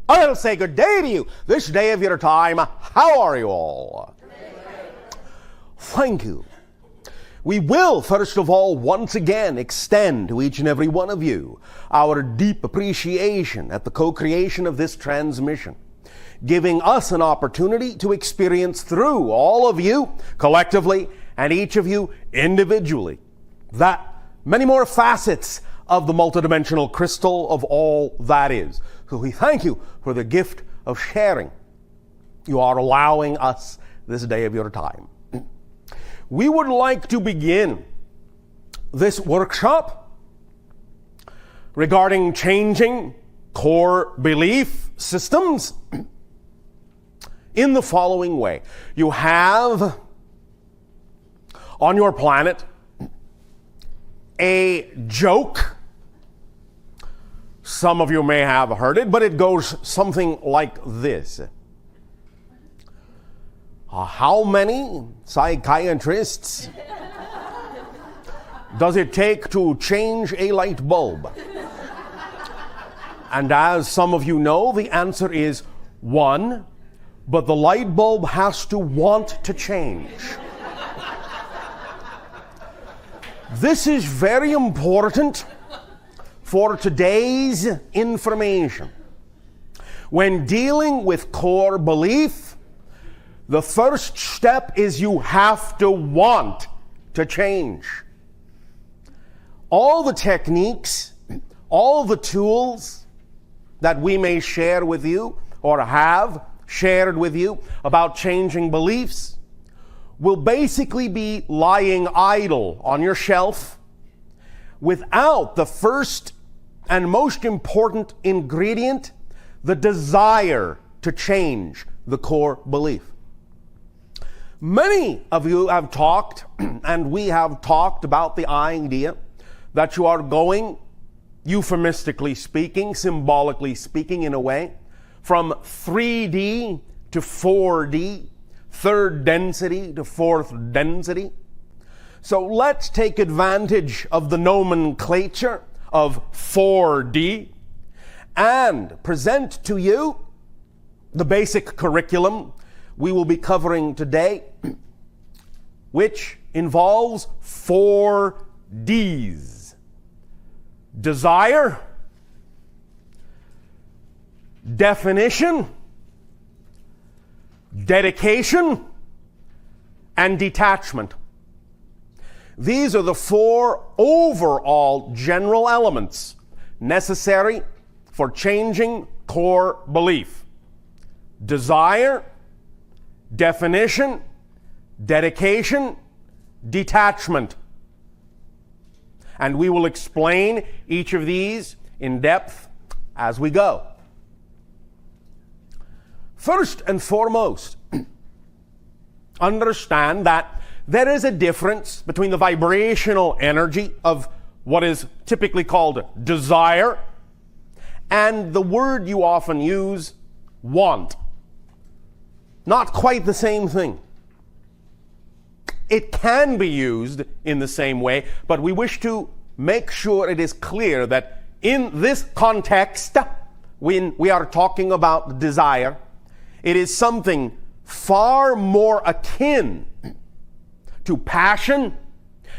I'll say good day to you this day of your time. How are you all? Thank you. We will, first of all, once again extend to each and every one of you our deep appreciation at the co-creation of this transmission, giving us an opportunity to experience through all of you collectively and each of you individually that many more facets of the multidimensional crystal of all that is. So we thank you for the gift of sharing you are allowing us this day of your time. We would like to begin this workshop regarding changing core belief systems in the following way. You have on your planet a joke. Some of you may have heard it, but it goes something like this. How many psychiatrists does it take to change a light bulb? And as some of you know, the answer is 1, but the light bulb has to want to change. This is very important for today's information. When dealing with core belief, the first step is you have to want to change. All the techniques, all the tools that we may share with you or have shared with you about changing beliefs will basically be lying idle on your shelf without the first and most important ingredient, the desire to change the core belief. Many of you have talked, and we have talked about the idea that you are going, euphemistically speaking, symbolically speaking in a way, from 3D to 4D, third density to fourth density. So let's take advantage of the nomenclature of 4D and present to you the basic curriculum we will be covering today, which involves 4 Ds. Desire, definition, dedication, and detachment. These are the 4 overall general elements necessary for changing core belief. Desire, definition, dedication, detachment. And we will explain each of these in depth as we go. First and foremost, understand that there is a difference between the vibrational energy of what is typically called desire and the word you often use, want. Not quite the same thing. It can be used in the same way, but we wish to make sure it is clear that in this context, when we are talking about desire, it is something far more akin to passion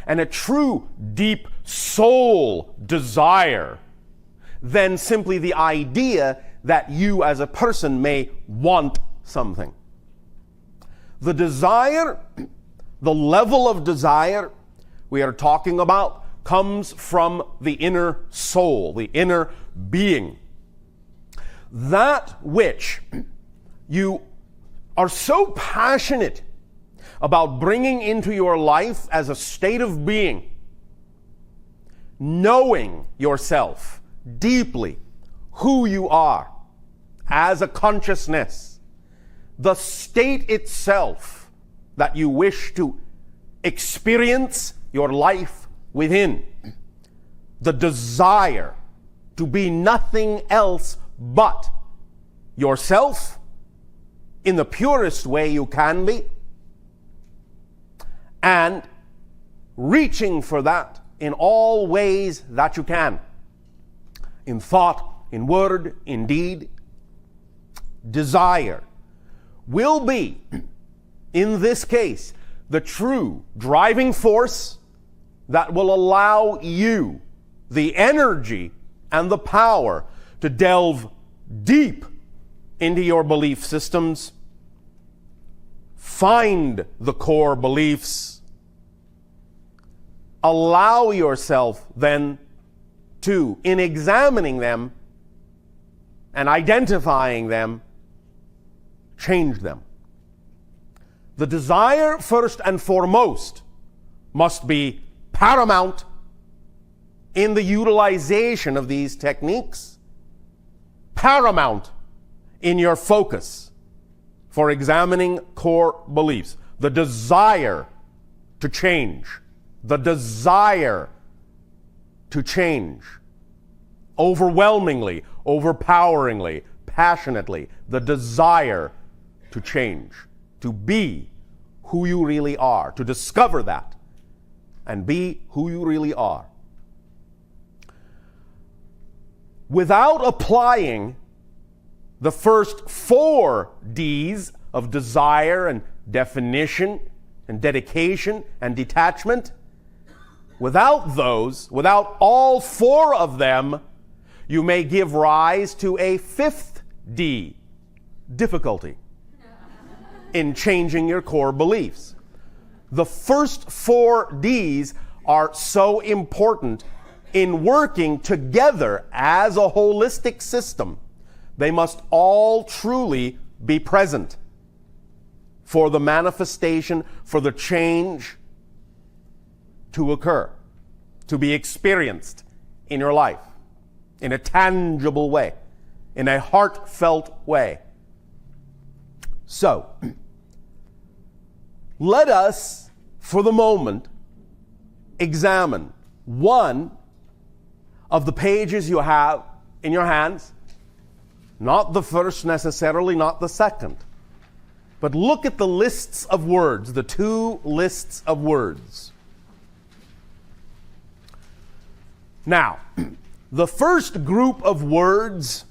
and a true deep soul desire than simply the idea that you as a person may want something. The desire, the level of desire we are talking about comes from the inner soul, the inner being. That which you are so passionate about bringing into your life as a state of being, knowing yourself deeply, who you are as a consciousness, the state itself that you wish to experience your life within, the desire to be nothing else but yourself in the purest way you can be, and reaching for that in all ways that you can, in thought, in word, in deed. desire, will be, in this case, the true driving force that will allow you the energy and the power to delve deep into your belief systems, find the core beliefs, allow yourself then to, in examining them and identifying them, change them. The desire, first and foremost, must be paramount in the utilization of these techniques, paramount in your focus for examining core beliefs. The desire to change. The desire to change. Overwhelmingly, overpoweringly, passionately. The desire to change. To be who you really are. To discover that and be who you really are. Without applying the first 4 D's of desire and definition and dedication and detachment, without those, without all 4 of them, you may give rise to a 5th D, difficulty, in changing your core beliefs. The first 4 D's are so important in working together as a holistic system. They must all truly be present for the manifestation, for the change to occur, to be experienced in your life, in a tangible way, in a heartfelt way. So, let us, for the moment, examine one of the pages you have in your hands. Not the first necessarily, not the second. But look at the lists of words, the 2 lists of words. Now, the first group of words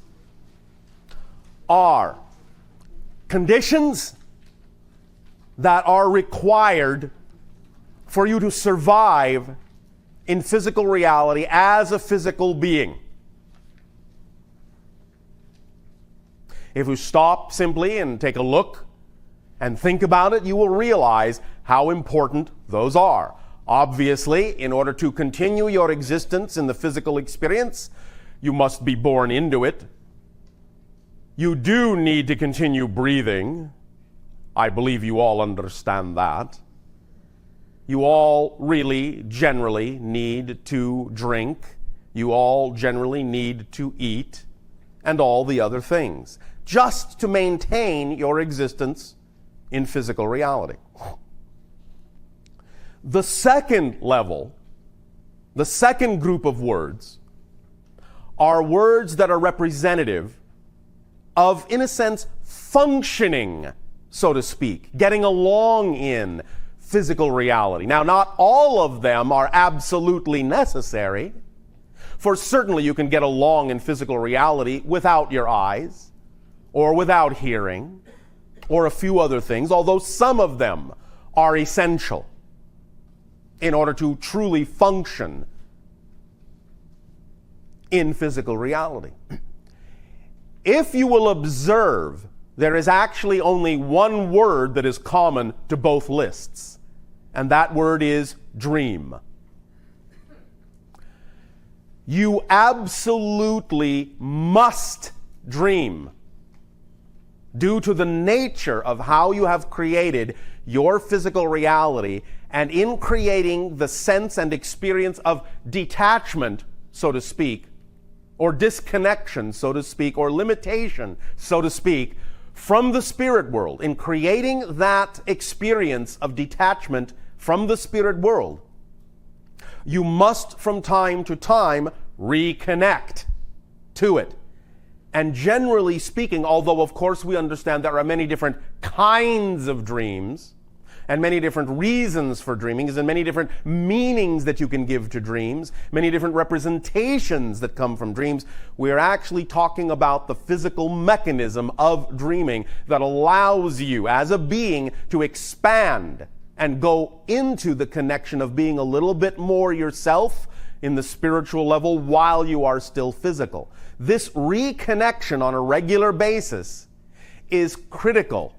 are conditions that are required for you to survive in physical reality as a physical being. If you stop simply and take a look and think about it, you will realize how important those are. Obviously, in order to continue your existence in the physical experience, you must be born into it. You do need to continue breathing. I believe you all understand that. You all really, generally need to drink. You all generally need to eat, and all the other things, just to maintain your existence in physical reality. The second level, the second group of words, are words that are representative of, in a sense, functioning, so to speak, getting along in physical reality. Now, not all of them are absolutely necessary, for certainly you can get along in physical reality without your eyes, or without hearing, or a few other things, although some of them are essential in order to truly function in physical reality. If you will observe, there is actually only one word that is common to both lists, and that word is dream. You absolutely must dream due to the nature of how you have created your physical reality, and in creating the sense and experience of detachment, so to speak, or disconnection, so to speak, or limitation, so to speak, from the spirit world. In creating that experience of detachment from the spirit world, you must from time to time reconnect to it. And generally speaking, although of course we understand there are many different kinds of dreams, and many different reasons for dreaming, and many different meanings that you can give to dreams, many different representations that come from dreams. We are actually talking about the physical mechanism of dreaming that allows you as a being to expand and go into the connection of being a little bit more yourself in the spiritual level while you are still physical. This reconnection on a regular basis is critical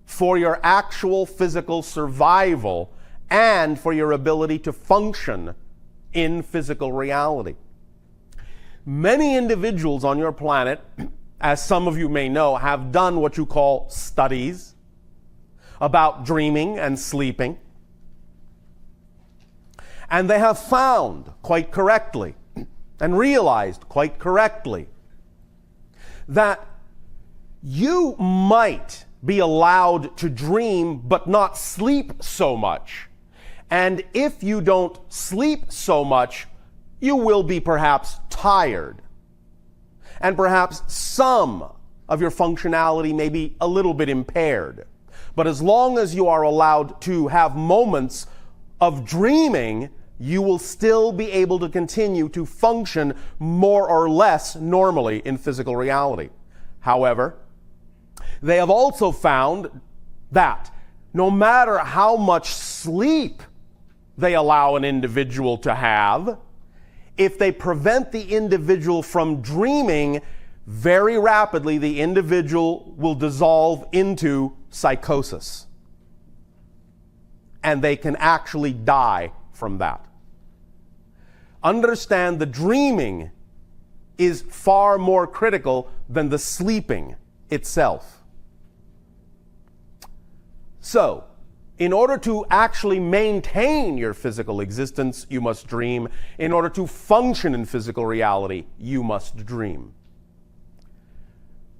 for your actual physical survival and for your ability to function in physical reality. Many individuals on your planet, as some of you may know, have done what you call studies about dreaming and sleeping. And they have found quite correctly and realized quite correctly that you might be allowed to dream but not sleep so much. And if you don't sleep so much, you will be perhaps tired. And perhaps some of your functionality may be a little bit impaired. But as long as you are allowed to have moments of dreaming, you will still be able to continue to function more or less normally in physical reality. However, they have also found that no matter how much sleep they allow an individual to have, if they prevent the individual from dreaming, very rapidly the individual will dissolve into psychosis. And they can actually die from that. Understand the dreaming is far more critical than the sleeping itself. So, in order to actually maintain your physical existence, you must dream. In order to function in physical reality, you must dream.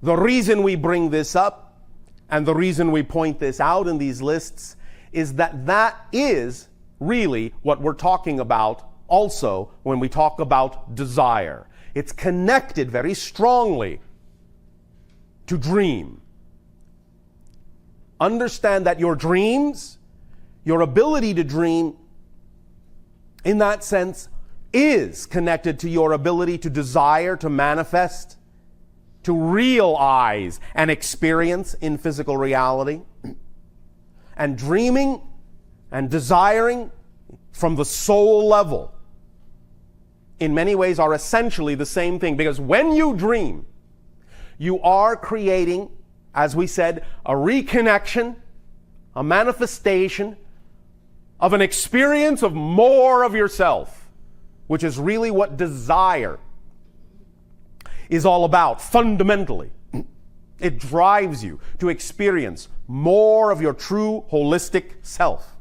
The reason we bring this up and the reason we point this out in these lists is that that is really what we're talking about also when we talk about desire. It's connected very strongly to dream. Understand that your dreams, your ability to dream, in that sense, is connected to your ability to desire, to manifest, to realize and experience in physical reality. And dreaming and desiring from the soul level, in many ways, are essentially the same thing. Because when you dream, you are creating, as we said, a reconnection, a manifestation of an experience of more of yourself, which is really what desire is all about, fundamentally. It drives you to experience more of your true holistic self.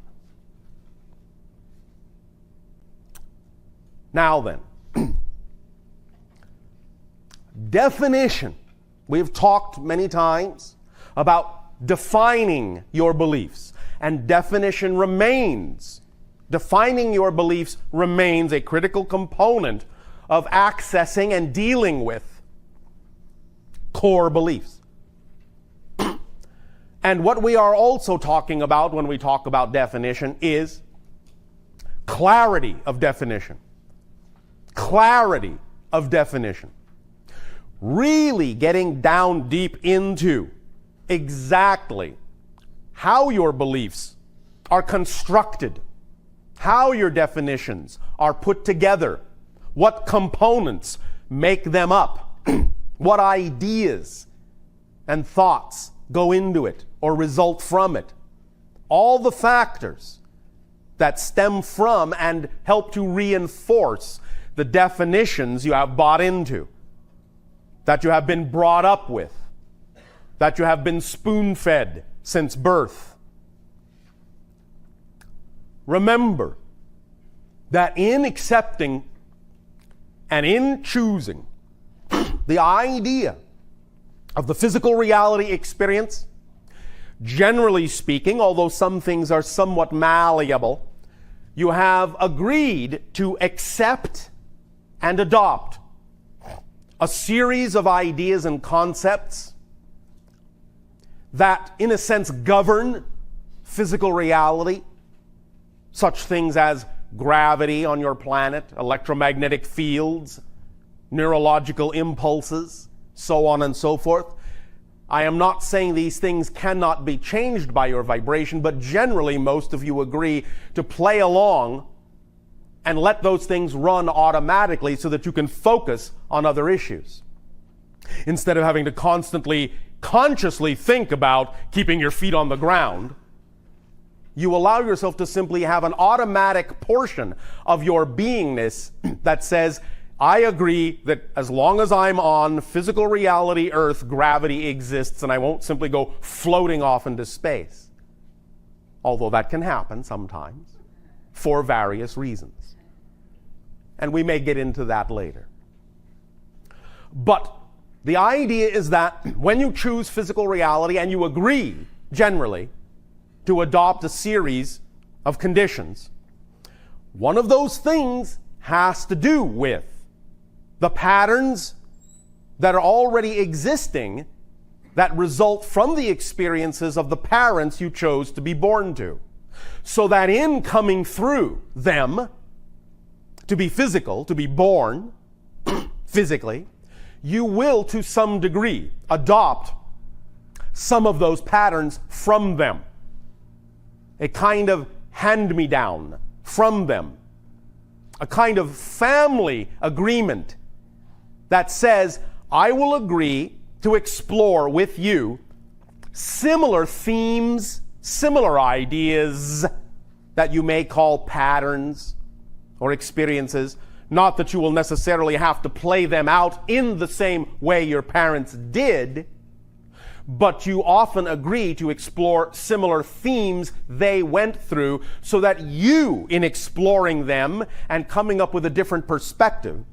Now then, definition. We've talked many times about defining your beliefs, and definition remains. Defining your beliefs remains a critical component of accessing and dealing with core beliefs. And what we are also talking about when we talk about definition is clarity of definition. Clarity of definition. Really getting down deep into exactly how your beliefs are constructed, how your definitions are put together, what components make them up, what ideas and thoughts go into it or result from it. All the factors that stem from and help to reinforce the definitions you have bought into, that you have been brought up with, that you have been spoon-fed since birth. Remember that in accepting and in choosing the idea of the physical reality experience, generally speaking, although some things are somewhat malleable, you have agreed to accept and adopt a series of ideas and concepts that, in a sense, govern physical reality, such things as gravity on your planet, electromagnetic fields, neurological impulses, so on and so forth. I am not saying these things cannot be changed by your vibration, but generally most of you agree to play along and let those things run automatically so that you can focus on other issues, instead of having to constantly, consciously think about keeping your feet on the ground. You allow yourself to simply have an automatic portion of your beingness that says, I agree that as long as I'm on physical reality Earth, gravity exists, and I won't simply go floating off into space. Although that can happen sometimes for various reasons. And we may get into that later. But the idea is that when you choose physical reality and you agree, generally, to adopt a series of conditions, one of those things has to do with the patterns that are already existing that result from the experiences of the parents you chose to be born to. So that in coming through them, to be physical, to be born physically, you will to some degree adopt some of those patterns from them. A kind of hand-me-down from them. A kind of family agreement that says, I will agree to explore with you similar themes, similar ideas that you may call patterns or experiences. Not that you will necessarily have to play them out in the same way your parents did, but you often agree to explore similar themes they went through so that you, in exploring them and coming up with a different perspective,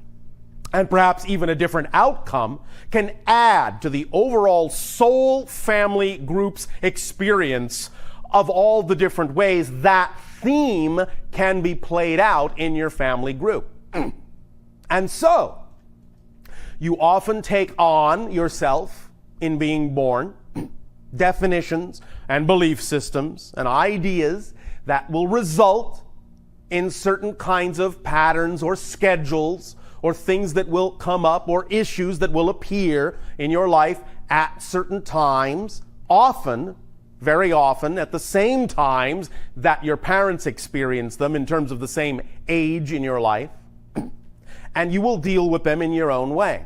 and perhaps even a different outcome, can add to the overall soul family group's experience of all the different ways that theme can be played out in your family group. And so, you often take on yourself in being born definitions and belief systems and ideas that will result in certain kinds of patterns or schedules or things that will come up or issues that will appear in your life at certain times, often, very often, at the same times that your parents experience them in terms of the same age in your life, and you will deal with them in your own way.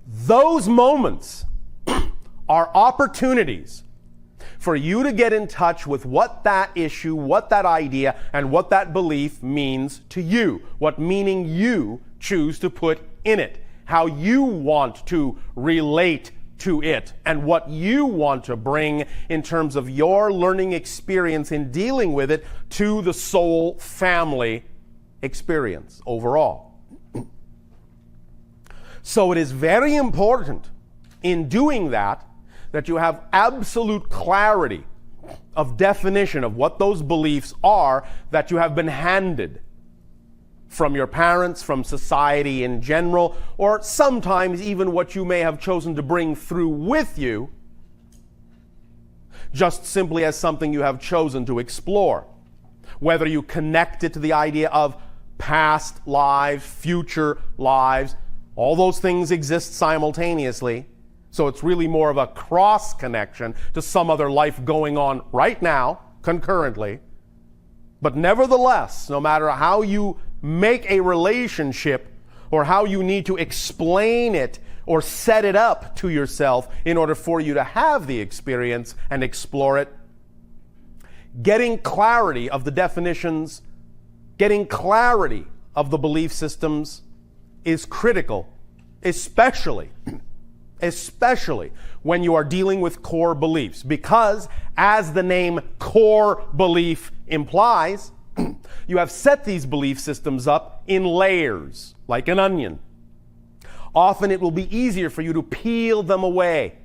Those moments are opportunities for you to get in touch with what that issue, what that idea, and what that belief means to you, what meaning you choose to put in it, how you want to relate to it, and what you want to bring in terms of your learning experience in dealing with it to the soul family experience overall. So it is very important in doing that you have absolute clarity of definition of what those beliefs are that you have been handed from your parents, from society in general, or sometimes even what you may have chosen to bring through with you, just simply as something you have chosen to explore. Whether you connect it to the idea of past lives, future lives, all those things exist simultaneously. So it's really more of a cross connection to some other life going on right now, concurrently. But nevertheless, no matter how you make a relationship or how you need to explain it or set it up to yourself in order for you to have the experience and explore it, getting clarity of the definitions, getting clarity of the belief systems is critical, especially when you are dealing with core beliefs. Because, as the name core belief implies, you have set these belief systems up in layers, like an onion. Often it will be easier for you to peel them away,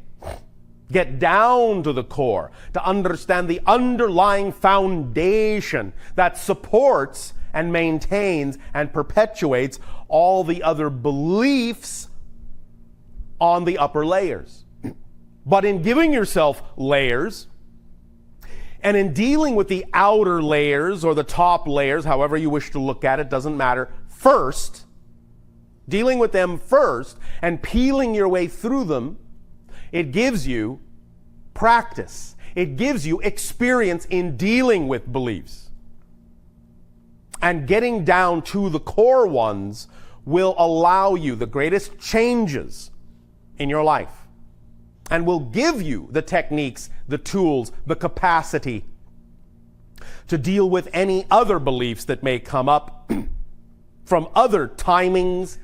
get down to the core, to understand the underlying foundation that supports and maintains and perpetuates all the other beliefs on the upper layers. But in giving yourself layers, And in dealing with the outer layers or the top layers, however you wish to look at it, doesn't matter, first, dealing with them first and peeling your way through them, it gives you practice. It gives you experience in dealing with beliefs. And getting down to the core ones will allow you the greatest changes in your life and will give you the techniques, the tools, the capacity to deal with any other beliefs that may come up from other timings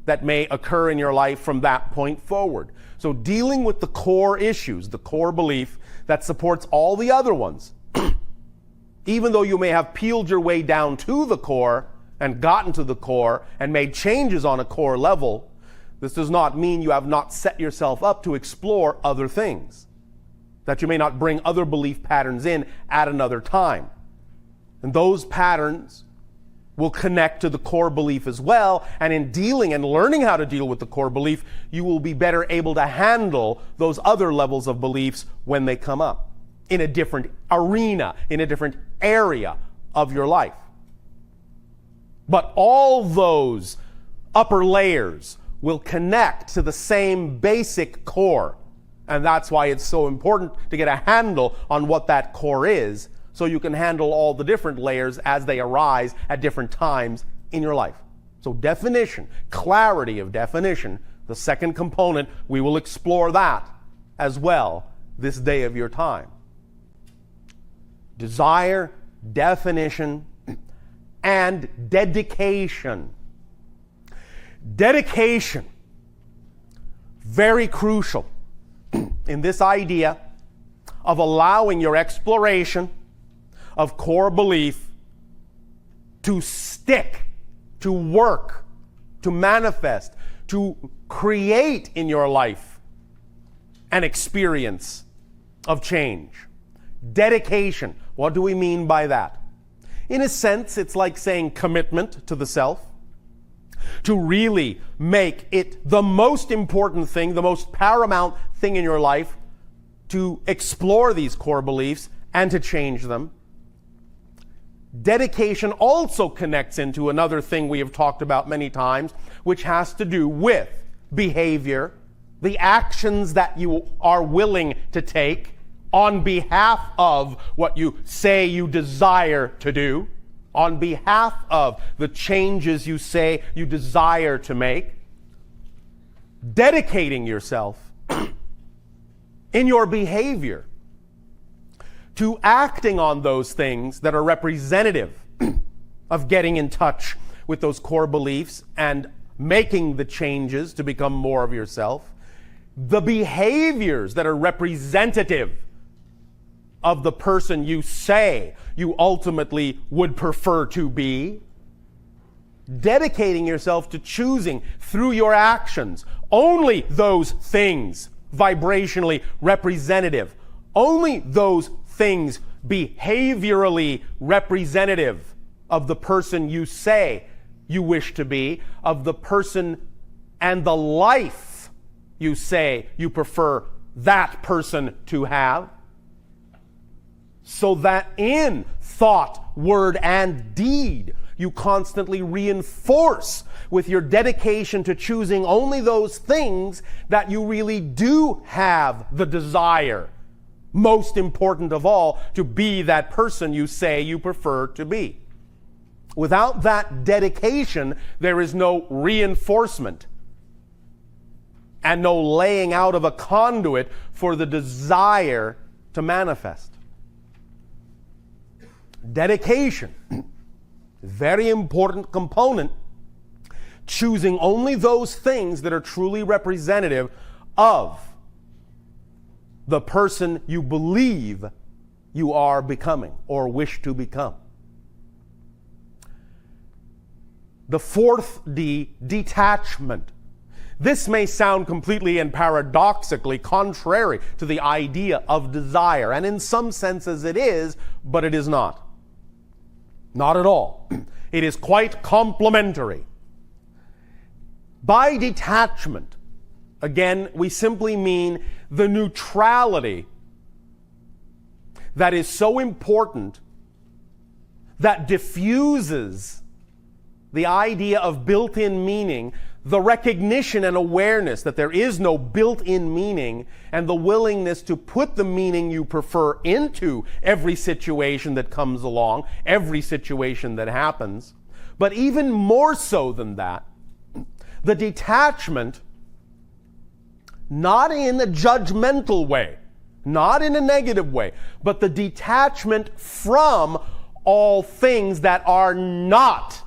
that may occur in your life from that point forward. So dealing with the core issues, the core belief that supports all the other ones, even though you may have peeled your way down to the core and gotten to the core and made changes on a core level, this does not mean you have not set yourself up to explore other things, that you may not bring other belief patterns in at another time. And those patterns will connect to the core belief as well, and in dealing and learning how to deal with the core belief, you will be better able to handle those other levels of beliefs when they come up in a different arena, in a different area of your life. But all those upper layers will connect to the same basic core. And that's why it's so important to get a handle on what that core is, so you can handle all the different layers as they arise at different times in your life. So definition, clarity of definition, the second component, we will explore that as well this day of your time. Desire, definition, and dedication. Dedication, very crucial in this idea of allowing your exploration of core belief to stick, to work, to manifest, to create in your life an experience of change. Dedication, what do we mean by that? In a sense, it's like saying commitment to the self, to really make it the most important thing, the most paramount thing in your life, to explore these core beliefs and to change them. Dedication also connects into another thing we have talked about many times, which has to do with behavior, the actions that you are willing to take on behalf of what you say you desire to do, on behalf of the changes you say you desire to make. Dedicating yourself in your behavior to acting on those things that are representative of getting in touch with those core beliefs and making the changes to become more of yourself. The behaviors that are representative of the person you say you ultimately would prefer to be. Dedicating yourself to choosing through your actions only those things vibrationally representative, only those things behaviorally representative of the person you say you wish to be, of the person and the life you say you prefer that person to have, so that in thought, word, and deed you constantly reinforce with your dedication to choosing only those things that you really do have the desire, most important of all, to be that person you say you prefer to be. Without that dedication, there is no reinforcement and no laying out of a conduit for the desire to manifest. Dedication, very important component, choosing only those things that are truly representative of the person you believe you are becoming or wish to become. The fourth D, detachment. This may sound completely and paradoxically contrary to the idea of desire, and in some senses it is, but it is not. Not at all. It is quite complementary. By detachment, again, we simply mean the neutrality that is so important that diffuses the idea of built-in meaning, the recognition and awareness that there is no built-in meaning, and the willingness to put the meaning you prefer into every situation that comes along, every situation that happens. But even more so than that, the detachment, not in a judgmental way, not in a negative way, but the detachment from all things that are not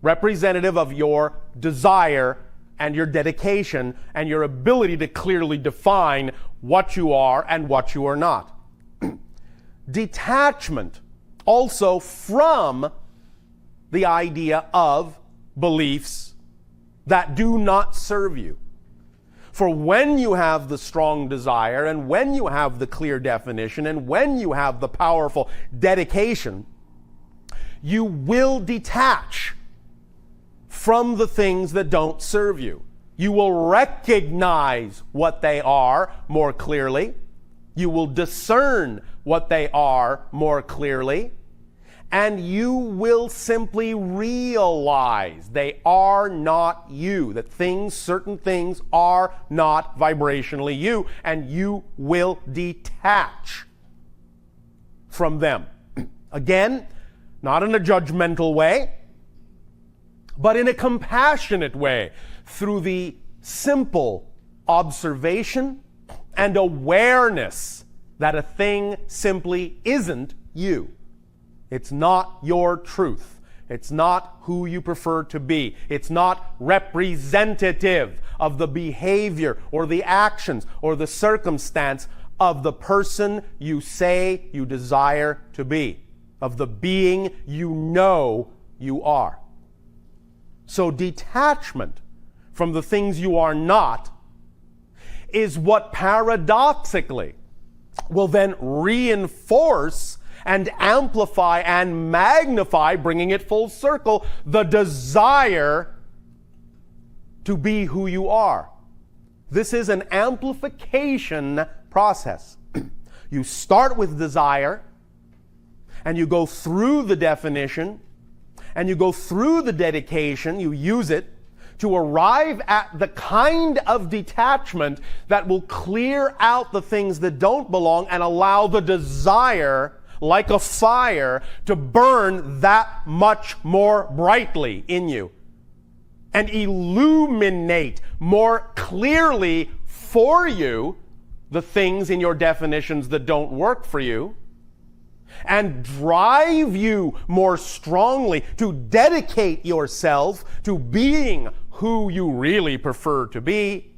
representative of your desire and your dedication and your ability to clearly define what you are and what you are not. Detachment also from the idea of beliefs that do not serve you. For when you have the strong desire, and when you have the clear definition, and when you have the powerful dedication, you will detach from the things that don't serve you. You will recognize what they are more clearly. You will discern what they are more clearly. And you will simply realize they are not you, that certain things are not vibrationally you, and you will detach from them. Again, not in a judgmental way, but in a compassionate way, through the simple observation and awareness that a thing simply isn't you. It's not your truth. It's not who you prefer to be. It's not representative of the behavior or the actions or the circumstance of the person you say you desire to be, of the being you know you are. So detachment from the things you are not is what paradoxically will then reinforce and amplify and magnify, bringing it full circle, the desire to be who you are. This is an amplification process. You start with desire, and you go through the definition, and you go through the dedication, you use it to arrive at the kind of detachment that will clear out the things that don't belong and allow the desire, like a fire, to burn that much more brightly in you and illuminate more clearly for you the things in your definitions that don't work for you, and drive you more strongly to dedicate yourself to being who you really prefer to be,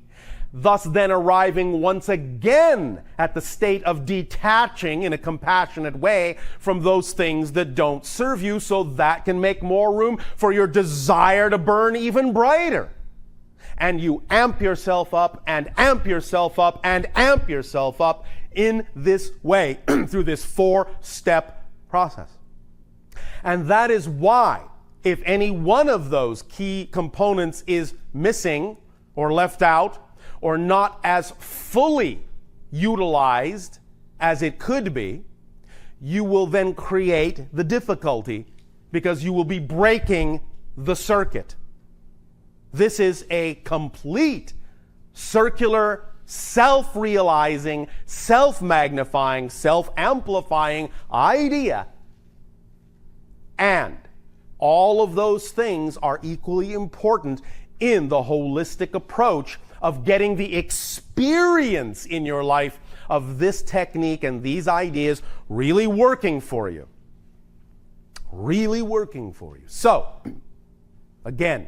thus then arriving once again at the state of detaching in a compassionate way from those things that don't serve you, so that can make more room for your desire to burn even brighter. And you amp yourself up and amp yourself up and amp yourself up in this way through this 4-step process. And that is why, if any one of those key components is missing or left out or not as fully utilized as it could be, you will then create the difficulty because you will be breaking the circuit. This is a complete circular, self-realizing, self-magnifying, self-amplifying idea. And all of those things are equally important in the holistic approach of getting the experience in your life of this technique and these ideas really working for you. Really working for you. So, again,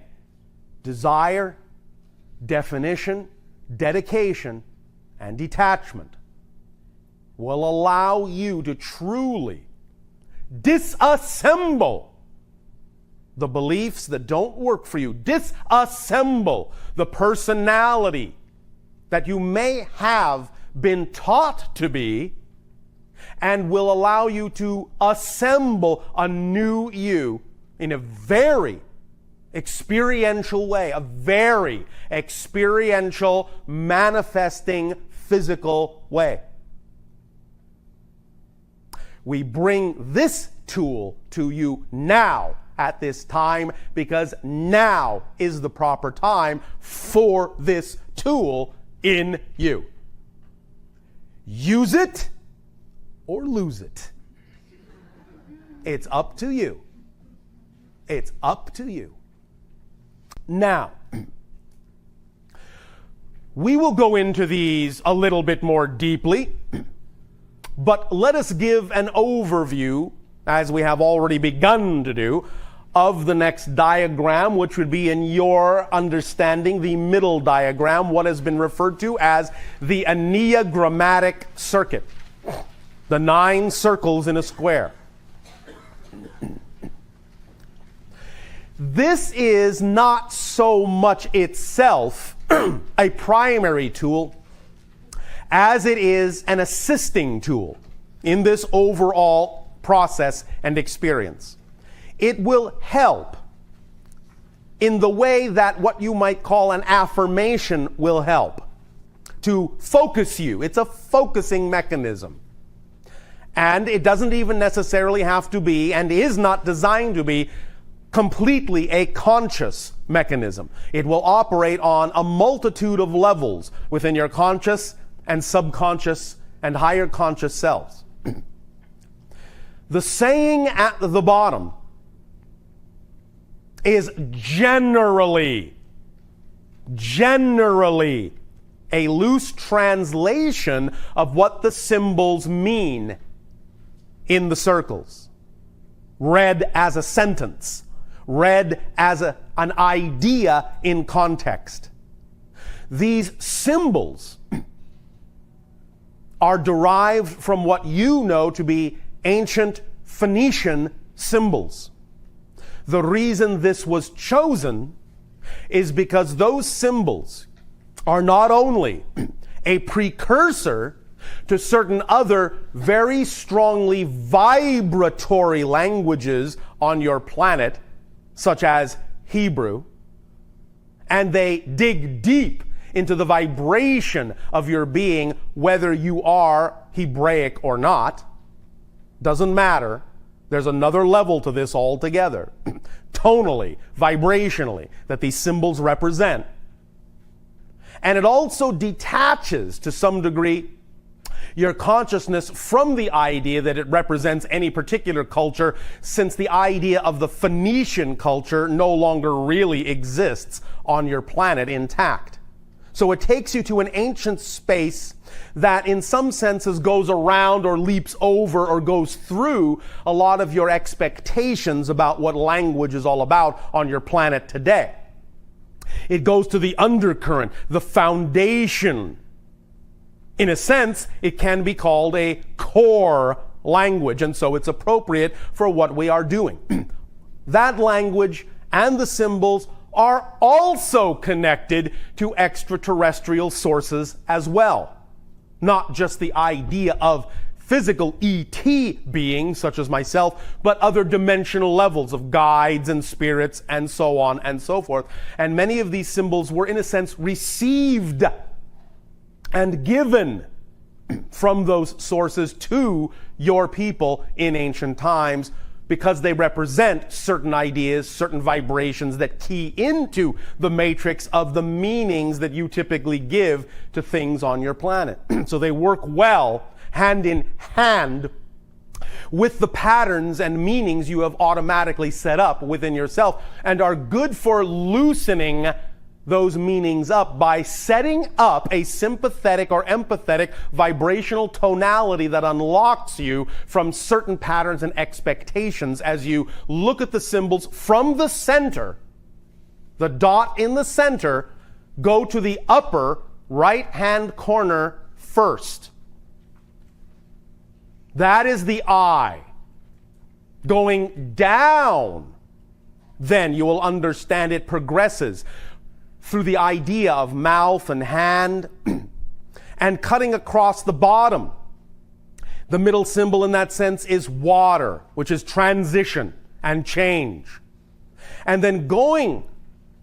desire, definition, dedication, and detachment will allow you to truly disassemble the beliefs that don't work for you, disassemble the personality that you may have been taught to be, and will allow you to assemble a new you in a very experiential way, a very experiential, manifesting, physical way. We bring this tool to you now at this time because now is the proper time for this tool in you. Use it or lose it. It's up to you. It's up to you. Now, we will go into these a little bit more deeply, but let us give an overview, as we have already begun to do, of the next diagram, which would be, in your understanding, the middle diagram, what has been referred to as the enneagrammatic circuit, the 9 circles in a square. This is not so much itself a primary tool as it is an assisting tool in this overall process and experience. It will help in the way that what you might call an affirmation will help to focus you. It's a focusing mechanism. And it doesn't even necessarily have to be, and is not designed to be, completely a conscious mechanism. It will operate on a multitude of levels within your conscious and subconscious and higher conscious selves. The saying at the bottom is generally a loose translation of what the symbols mean in the circles, read as a sentence, read as an idea in context. These symbols are derived from what you know to be ancient Phoenician symbols. The reason this was chosen is because those symbols are not only a precursor to certain other very strongly vibratory languages on your planet, such as Hebrew, and they dig deep into the vibration of your being, whether you are Hebraic or not. Doesn't matter. There's another level to this altogether, tonally, vibrationally, that these symbols represent. And it also detaches, to some degree, your consciousness from the idea that it represents any particular culture, since the idea of the Phoenician culture no longer really exists on your planet intact. So it takes you to an ancient space that in some senses goes around or leaps over or goes through a lot of your expectations about what language is all about on your planet today. It goes to the undercurrent, the foundation. In a sense, it can be called a core language, and so it's appropriate for what we are doing. That language and the symbols are also connected to extraterrestrial sources as well. Not just the idea of physical ET beings, such as myself, but other dimensional levels of guides and spirits and so on and so forth. And many of these symbols were, in a sense, received and given from those sources to your people in ancient times, because they represent certain ideas, certain vibrations that key into the matrix of the meanings that you typically give to things on your planet. So they work well hand in hand with the patterns and meanings you have automatically set up within yourself, and are good for loosening those meanings up by setting up a sympathetic or empathetic vibrational tonality that unlocks you from certain patterns and expectations as you look at the symbols from the center. The dot in the center, go to the upper right-hand corner first. That is the eye. Going down, then you will understand it progresses through the idea of mouth and hand, and cutting across the bottom. The middle symbol in that sense is water, which is transition and change. And then going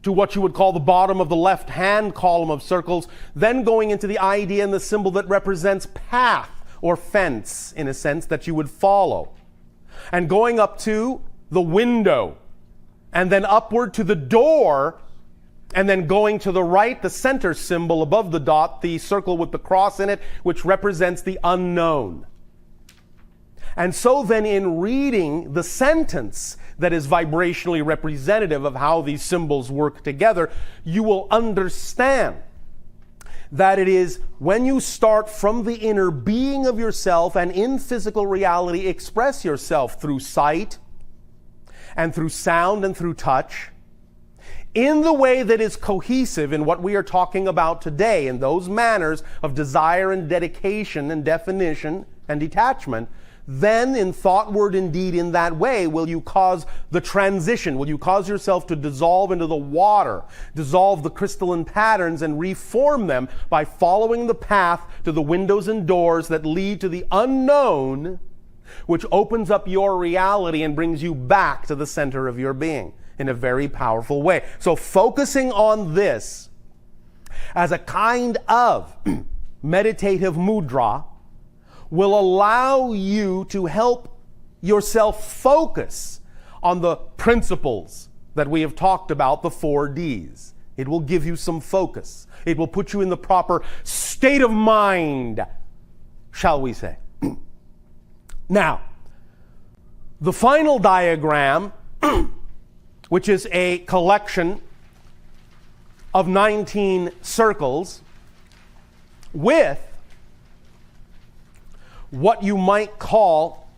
to what you would call the bottom of the left-hand column of circles, then going into the idea and the symbol that represents path or fence, in a sense, that you would follow. And going up to the window, and then upward to the door, and then going to the right, the center symbol above the dot, the circle with the cross in it, which represents the unknown. And so then in reading the sentence that is vibrationally representative of how these symbols work together, you will understand that it is when you start from the inner being of yourself and in physical reality express yourself through sight and through sound and through touch, in the way that is cohesive in what we are talking about today, in those manners of desire and dedication and definition and detachment, then in thought, word, and deed in that way will you cause the transition, will you cause yourself to dissolve into the water, dissolve the crystalline patterns and reform them by following the path to the windows and doors that lead to the unknown, which opens up your reality and brings you back to the center of your being in a very powerful way. So focusing on this as a kind of meditative mudra will allow you to help yourself focus on the principles that we have talked about, the 4 Ds. It will give you some focus. It will put you in the proper state of mind, shall we say. Now, the final diagram, which is a collection of 19 circles with what you might call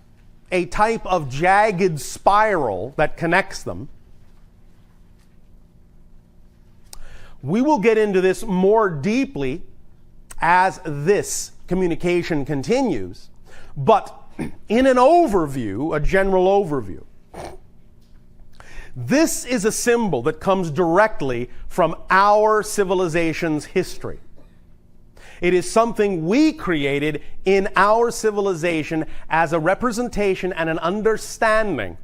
a type of jagged spiral that connects them. We will get into this more deeply as this communication continues, but in an overview, a general overview, this is a symbol that comes directly from our civilization's history. It is something we created in our civilization as a representation and an understanding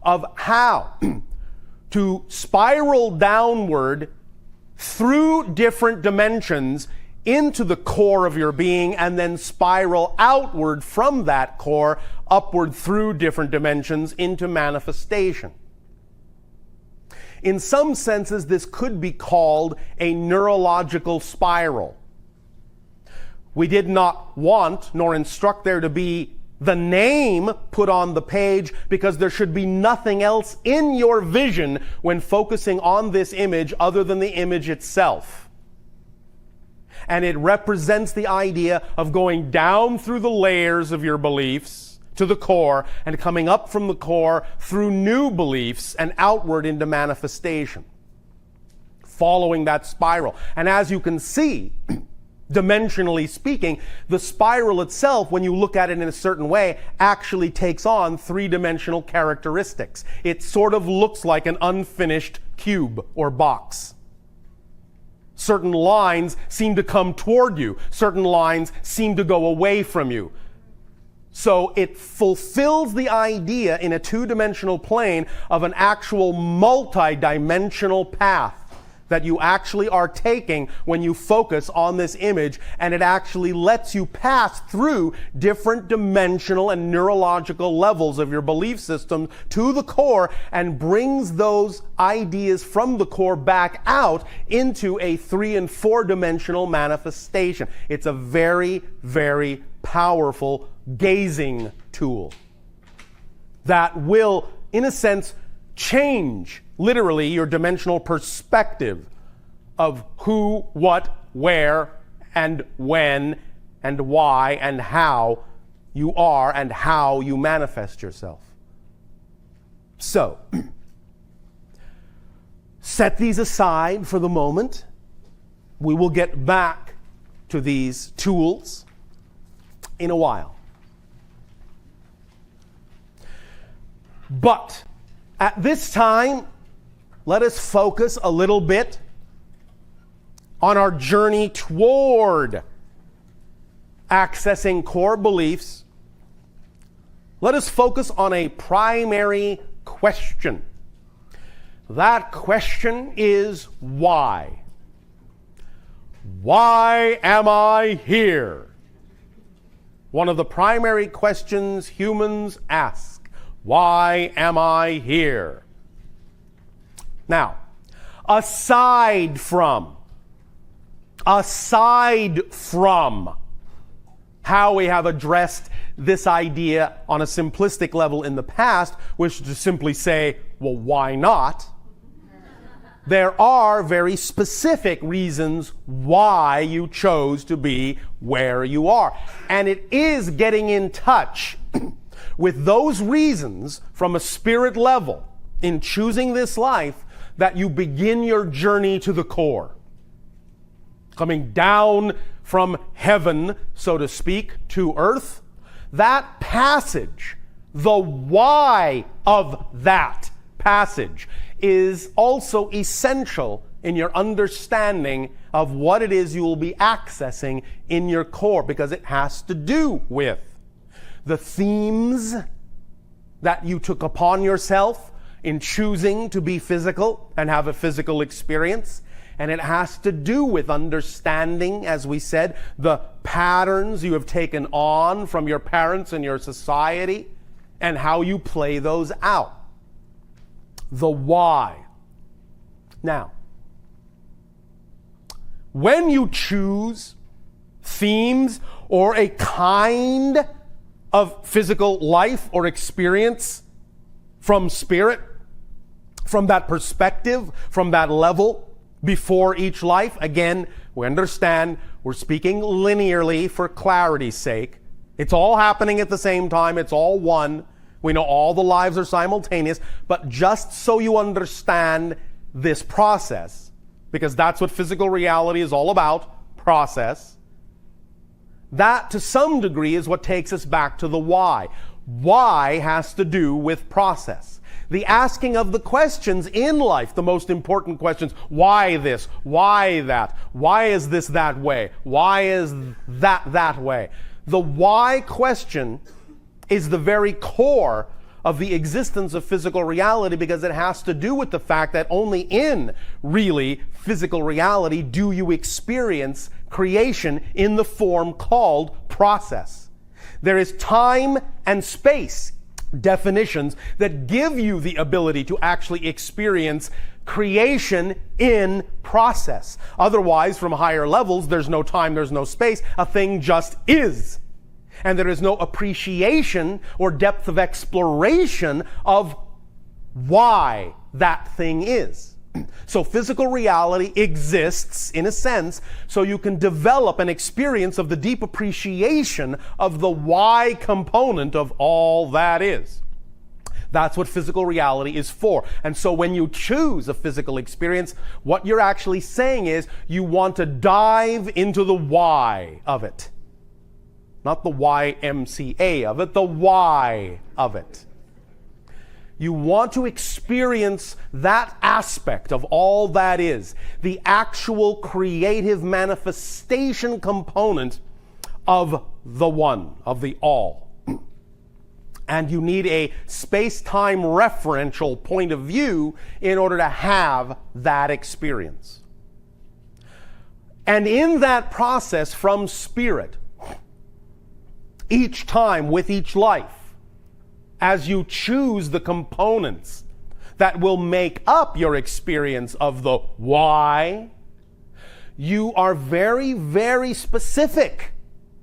of how to spiral downward through different dimensions into the core of your being and then spiral outward from that core upward through different dimensions into manifestation. In some senses, this could be called a neurological spiral. We did not want nor instruct there to be the name put on the page because there should be nothing else in your vision when focusing on this image other than the image itself. And it represents the idea of going down through the layers of your beliefs to the core and coming up from the core through new beliefs and outward into manifestation, following that spiral. And as you can see, dimensionally speaking, the spiral itself, when you look at it in a certain way, actually takes on 3-dimensional characteristics. It sort of looks like an unfinished cube or box. Certain lines seem to come toward you. Certain lines seem to go away from you. So it fulfills the idea in a 2-dimensional plane of an actual multi-dimensional path that you actually are taking when you focus on this image, and it actually lets you pass through different dimensional and neurological levels of your belief system to the core and brings those ideas from the core back out into a 3- and 4-dimensional manifestation. It's a very, very powerful gazing tool that will, in a sense, change literally your dimensional perspective of who, what, where, and when, and why, and how you are, and how you manifest yourself. So, set these aside for the moment. We will get back to these tools in a while. But at this time, let us focus a little bit on our journey toward accessing core beliefs. Let us focus on a primary question. That question is why? Why am I here? one of the primary questions humans ask. Why am I here? Now, aside from how we have addressed this idea on a simplistic level in the past, which is to simply say, well, why not? There are very specific reasons why you chose to be where you are. And it is getting in touch with those reasons from a spirit level in choosing this life that you begin your journey to the core. Coming down from heaven, so to speak, to earth. That passage, the why of that passage, is also essential in your understanding of what it is you will be accessing in your core, because it has to do with the themes that you took upon yourself in choosing to be physical and have a physical experience. And it has to do with understanding, as we said, the patterns you have taken on from your parents and your society and how you play those out. The why. Now, when you choose themes or a kind of physical life or experience from spirit, from that perspective, from that level, before each life, again, we understand we're speaking linearly for clarity's sake. It's all happening at the same time. It's all one. We know all the lives are simultaneous, but just so you understand this process, because that's what physical reality is all about, process, that to some degree is what takes us back to the why. Why has to do with process. The asking of the questions in life, the most important questions. Why this? Why that? Why is this that way? Why is that way? The why question is the very core of the existence of physical reality, because it has to do with the fact that only in really physical reality do you experience creation in the form called process. There is time and space definitions that give you the ability to actually experience creation in process. Otherwise, from higher levels, there's no time, there's no space. A thing just is. And there is no appreciation or depth of exploration of why that thing is. So physical reality exists, in a sense, so you can develop an experience of the deep appreciation of the why component of all that is. That's what physical reality is for. And so when you choose a physical experience, what you're actually saying is you want to dive into the why of it. Not the YMCA of it, the why of it. You want to experience that aspect of all that is, the actual creative manifestation component of the one, of the all. And you need a space-time referential point of view in order to have that experience. And in that process from spirit, each time with each life, as you choose the components that will make up your experience of the why, you are very, very specific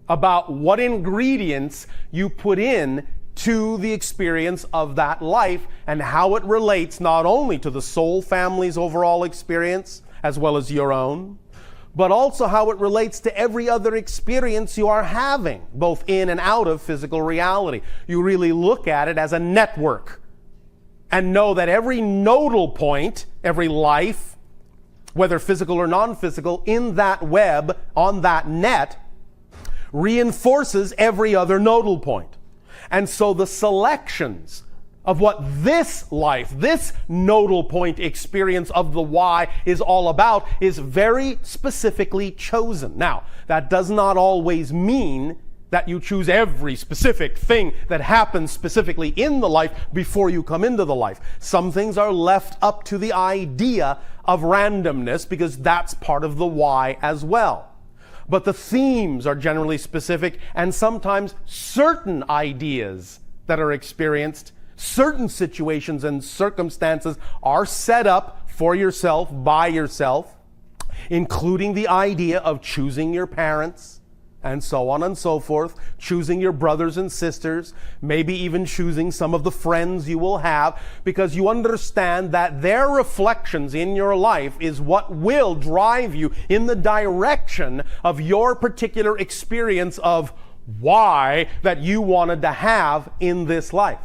about what ingredients you put in to the experience of that life and how it relates not only to the soul family's overall experience as well as your own, but also how it relates to every other experience you are having, both in and out of physical reality. You really look at it as a network and know that every nodal point, every life, whether physical or non-physical, in that web, on that net, reinforces every other nodal point. And so the selections of what this life, this nodal point experience of the why is all about is very specifically chosen. Now, that does not always mean that you choose every specific thing that happens specifically in the life before you come into the life. Some things are left up to the idea of randomness because that's part of the why as well. but the themes are generally specific, and sometimes certain ideas that are experienced, certain situations and circumstances are set up for yourself, by yourself, including the idea of choosing your parents, and so on and so forth, choosing your brothers and sisters, maybe even choosing some of the friends you will have, because you understand that their reflections in your life is what will drive you in the direction of your particular experience of why that you wanted to have in this life.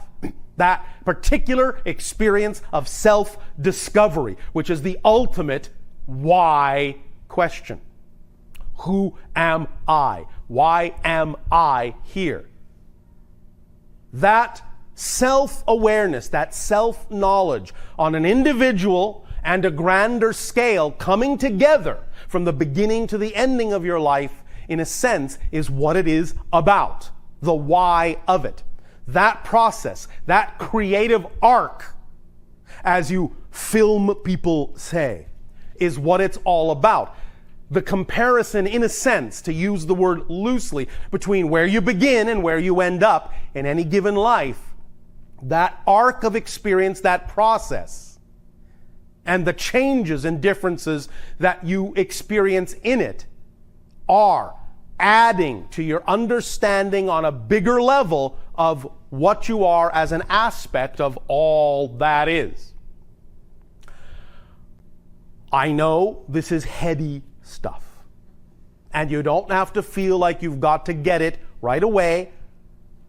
That particular experience of self-discovery, which is the ultimate why question. Who am I? Why am I here? That self-awareness, that self-knowledge on an individual and a grander scale coming together from the beginning to the ending of your life, in a sense, is what it is about. The why of it. That process, that creative arc, as you film people say, is what it's all about. The comparison, in a sense, to use the word loosely, between where you begin and where you end up in any given life, that arc of experience, that process, and the changes and differences that you experience in it are adding to your understanding on a bigger level of what you are as an aspect of all that is. I know this is heady stuff, and you don't have to feel like you've got to get it right away,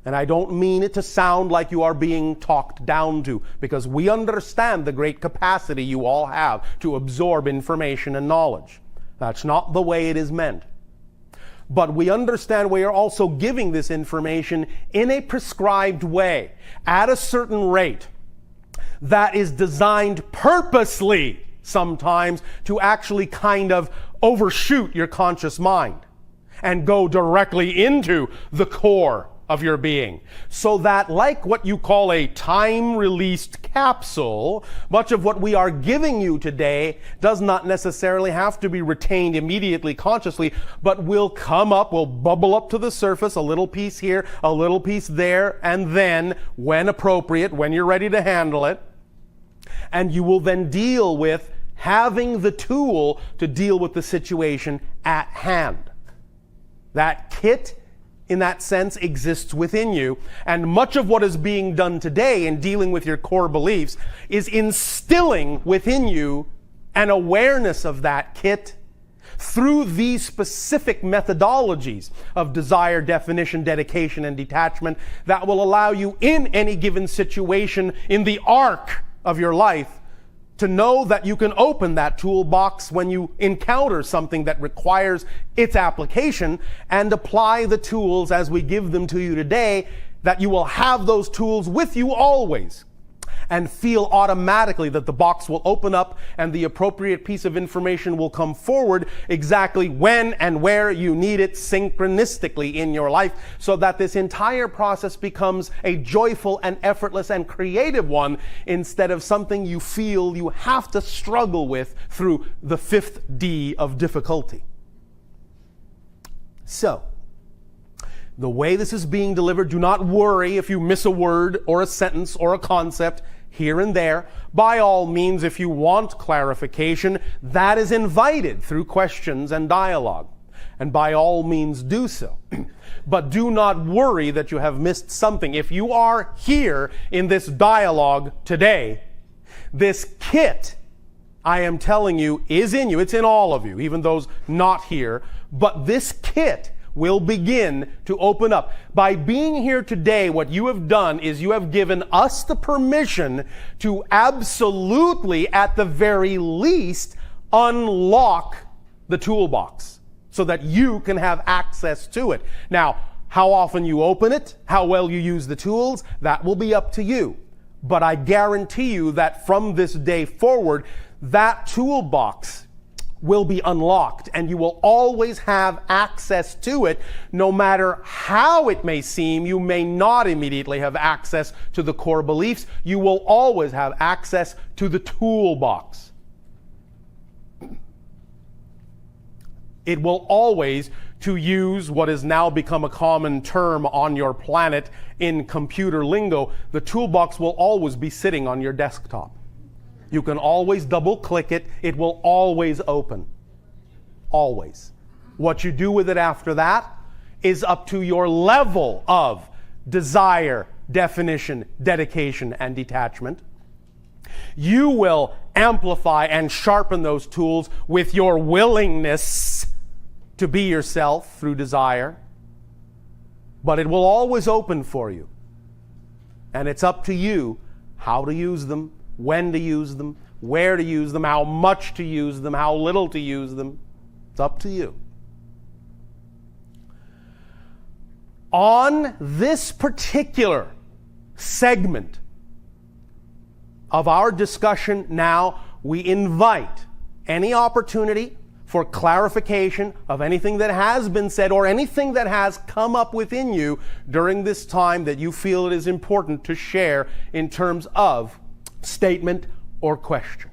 and I don't mean it to sound like you are being talked down to, because we understand the great capacity you all have to absorb information and knowledge. That's not the way it is meant. But we understand we are also giving this information in a prescribed way, at a certain rate, that is designed purposely sometimes to actually kind of overshoot your conscious mind and go directly into the core of your being. So that, like what you call a time-released capsule, much of what we are giving you today does not necessarily have to be retained immediately consciously, but will come up, will bubble up to the surface, a little piece here, a little piece there, and then, when appropriate, when you're ready to handle it, and you will then deal with having the tool to deal with the situation at hand. That kit, in that sense, exists within you, and much of what is being done today in dealing with your core beliefs is instilling within you an awareness of that kit through these specific methodologies of desire, definition, dedication, and detachment that will allow you in any given situation in the arc of your life to know that you can open that toolbox when you encounter something that requires its application and apply the tools as we give them to you today, that you will have those tools with you always and feel automatically that the box will open up and the appropriate piece of information will come forward exactly when and where you need it synchronistically in your life, so that this entire process becomes a joyful and effortless and creative one instead of something you feel you have to struggle with through the 5th D of difficulty. So, the way this is being delivered, do not worry if you miss a word or a sentence or a concept here and there. By all means, if you want clarification, that is invited through questions and dialogue. And by all means do so. But do not worry that you have missed something. If you are here in this dialogue today, this kit, I am telling you, is in you. It's in all of you, even those not here. But this kit will begin to open up. By being here today, what you have done is you have given us the permission to absolutely, at the very least, unlock the toolbox so that you can have access to it. Now, how often you open it, how well you use the tools, that will be up to you. But I guarantee you that from this day forward, that toolbox will be unlocked, and you will always have access to it, no matter how it may seem. You may not immediately have access to the core beliefs. You will always have access to the toolbox. It will always, to use what has now become a common term on your planet in computer lingo, the toolbox will always be sitting on your desktop. You can always double click it. It will always open. Always. What you do with it after that is up to your level of desire, definition, dedication, and detachment. You will amplify and sharpen those tools with your willingness to be yourself through desire. But it will always open for you. And it's up to you how to use them, when to use them, where to use them, how much to use them, how little to use them. It's up to you. On this particular segment of our discussion now, we invite any opportunity for clarification of anything that has been said or anything that has come up within you during this time that you feel it is important to share in terms of statement or question.